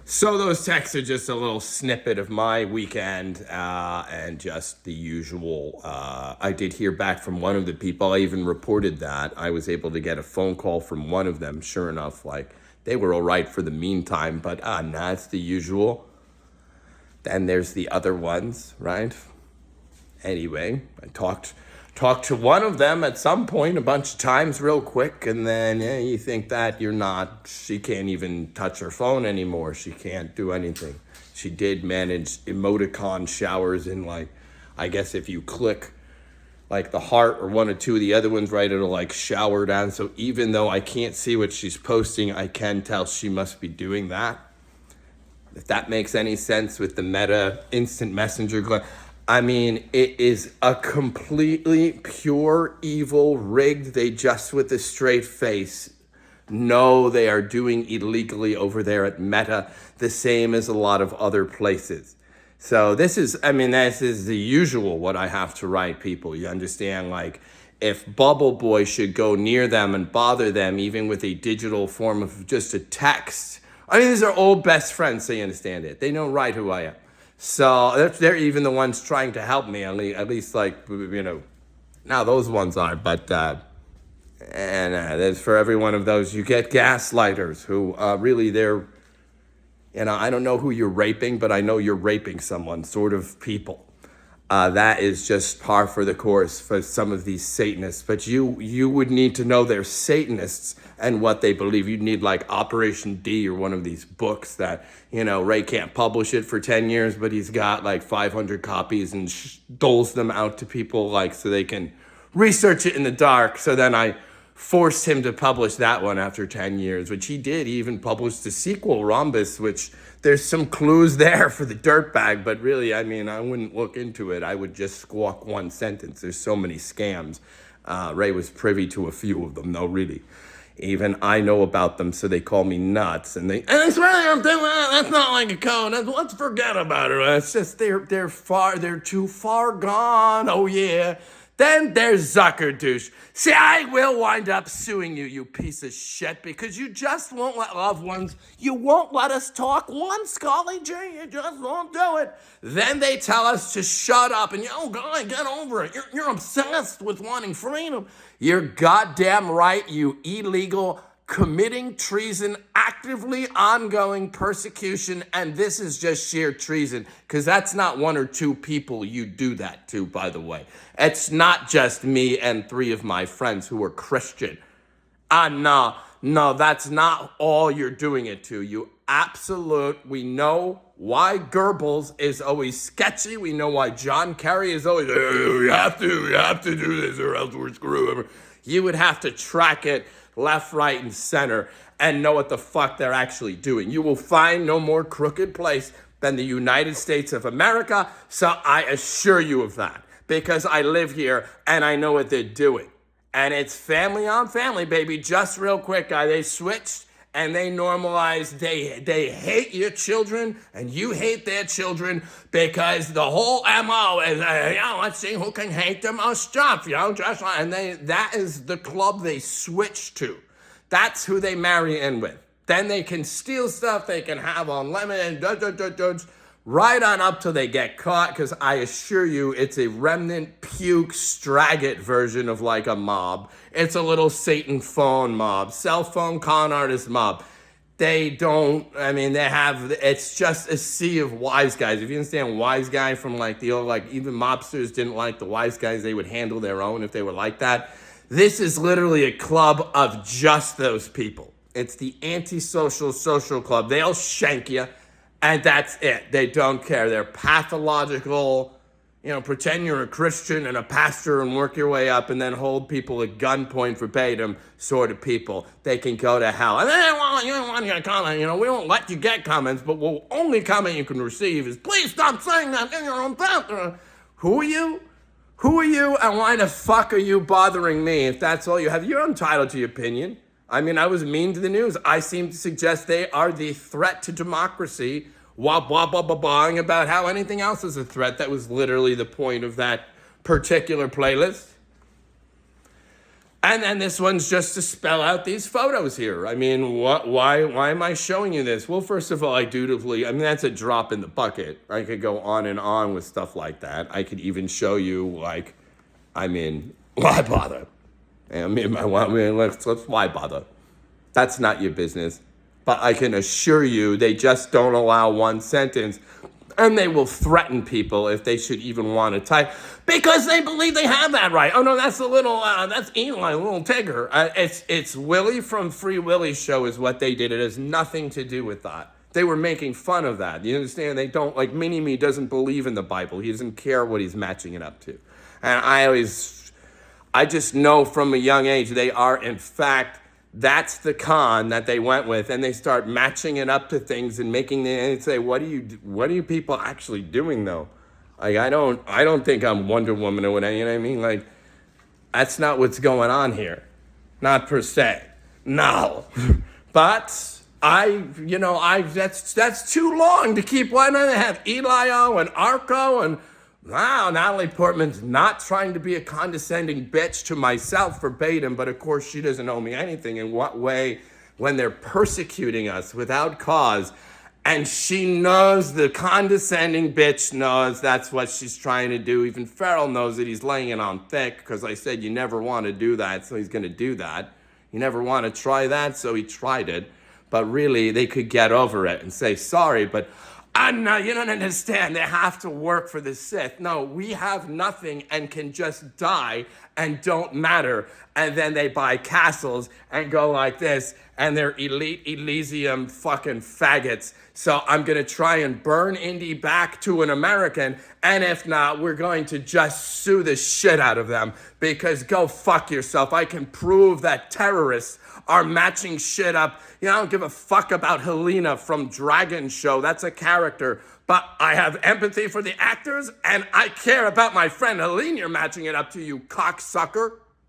So those texts are just a little snippet of my weekend and just the usual. I did hear back from one of the people. I even reported that. I was able to get a phone call from one of them. Sure enough, like they were all right for the meantime, but nah, it's the usual. Then there's the other ones, right? Anyway, I talked to one of them at some point a bunch of times real quick, and then you think that she can't even touch her phone anymore. She can't do anything. She did manage emoticon showers in, like, I guess if you click like the heart or one or two of the other ones, right, it'll like shower down. So even though I can't see what she's posting, I can tell she must be doing that. If that makes any sense with the Meta instant messenger. I mean, it is a completely pure evil rigged. They just with a straight face know they are doing illegally over there at Meta, the same as a lot of other places. So this is the usual what I have to write people. You understand, like, if Bubble Boy should go near them and bother them, even with a digital form of just a text. I mean, these are old best friends, so you understand it. They know right who I am. So they're even the ones trying to help me, at least like, now those ones are, but, there's for every one of those, you get gaslighters who really they're, I don't know who you're raping, but I know you're raping someone sort of people. That is just par for the course for some of these Satanists. But you would need to know they're Satanists and what they believe. You'd need like Operation D or one of these books that, Ray can't publish it for 10 years, but he's got like 500 copies and doles them out to people like so they can research it in the dark. So then I forced him to publish that one after 10 years, which he did. He even published the sequel, Rhombus, which there's some clues there for the dirtbag, but really, I wouldn't look into it. I would just squawk one sentence. There's so many scams. Ray was privy to a few of them, though, really. Even I know about them, so they call me nuts. And it's really, that's not like a code. Let's forget about it. It's just they're too far gone. Oh, yeah. Then there's Zucker douche. See, I will wind up suing you, you piece of shit, because you just won't let loved ones, you won't let us talk one, Scully J, you just won't do it. Then they tell us to shut up, and God, get over it. You're obsessed with wanting freedom. You're goddamn right, you illegal, committing treason, actively ongoing persecution, and this is just sheer treason, because that's not one or two people you do that to, by the way. It's not just me and 3 of my friends who are Christian. No, that's not all you're doing it to. We know why Goebbels is always sketchy. We know why John Kerry is always, you have to do this or else we're screwed. You would have to track it left, right, and center, and know what the fuck they're actually doing. You will find no more crooked place than the United States of America, so I assure you of that, because I live here and I know what they're doing. And it's family on family, baby. Just real quick, they switched and they normalized, they hate your children and you hate their children, because the whole MO is, let's see who can hate the most stuff, just like, and that is the club they switch to. That's who they marry in with. Then they can steal stuff, they can have unlimited, right on up till they get caught, because I assure you it's a remnant puke straggit version of like a mob. It's a little Satan phone mob, cell phone con artist mob. It's just a sea of wise guys. If you understand wise guy from like the old, like even mobsters didn't like the wise guys, they would handle their own if they were like that. This is literally a club of just those people. It's the antisocial social club. They'll shank you. And that's it. They don't care. They're pathological, pretend you're a Christian and a pastor and work your way up and then hold people at gunpoint verbatim sort of people. They can go to hell. And you don't want your comment. We won't let you get comments, but the only comment you can receive is, please stop saying that in your own bathroom. Who are you? Who are you? And why the fuck are you bothering me if that's all you have? You're entitled to your opinion. I was mean to the news. I seem to suggest they are the threat to democracy, blah-blah-blah-blah-blah-ing about how anything else is a threat. That was literally the point of that particular playlist. And then this one's just to spell out these photos here. I mean, why am I showing you this? Well, first of all, I mean, that's a drop in the bucket. I could go on and on with stuff like that. I could even show you, like, I mean, why bother? Why bother? That's not your business. But I can assure you, they just don't allow one sentence. And they will threaten people if they should even want to type because they believe they have that right. Oh no, that's that's Eli, a little Tigger. It's Willie from Free Willy's show is what they did. It has nothing to do with that. They were making fun of that. You understand? They don't, like Mini-Me doesn't believe in the Bible. He doesn't care what he's matching it up to. And I just know from a young age, they are in fact, that's the con that they went with, and they start matching it up to things and and say, what are you people actually doing though? Like, I don't think I'm Wonder Woman or whatever, you know what I mean? Like, that's not what's going on here. Not per se. No. But that's too long to keep. Why don't they have Elio and Arco and wow, Natalie Portman's not trying to be a condescending bitch to myself verbatim, but of course she doesn't owe me anything. In what way? When they're persecuting us without cause, and she knows, the condescending bitch knows that's what she's trying to do. Even Farrell knows that he's laying it on thick, because I said you never want to do that, so he's going to do that. You never want to try that, so he tried it. But really, they could get over it and say, sorry, but no, you don't understand. They have to work for the Sith. No, we have nothing and can just die and don't matter. And then they buy castles and go like this, and they're elite Elysium fucking faggots. So I'm going to try and burn Indy back to an American, and if not, we're going to just sue the shit out of them, because go fuck yourself. I can prove that terrorists are matching shit up. I don't give a fuck about Helena from Dragon Show. That's a character. But I have empathy for the actors, and I care about my friend Helene you're matching it up to, you cocksucker.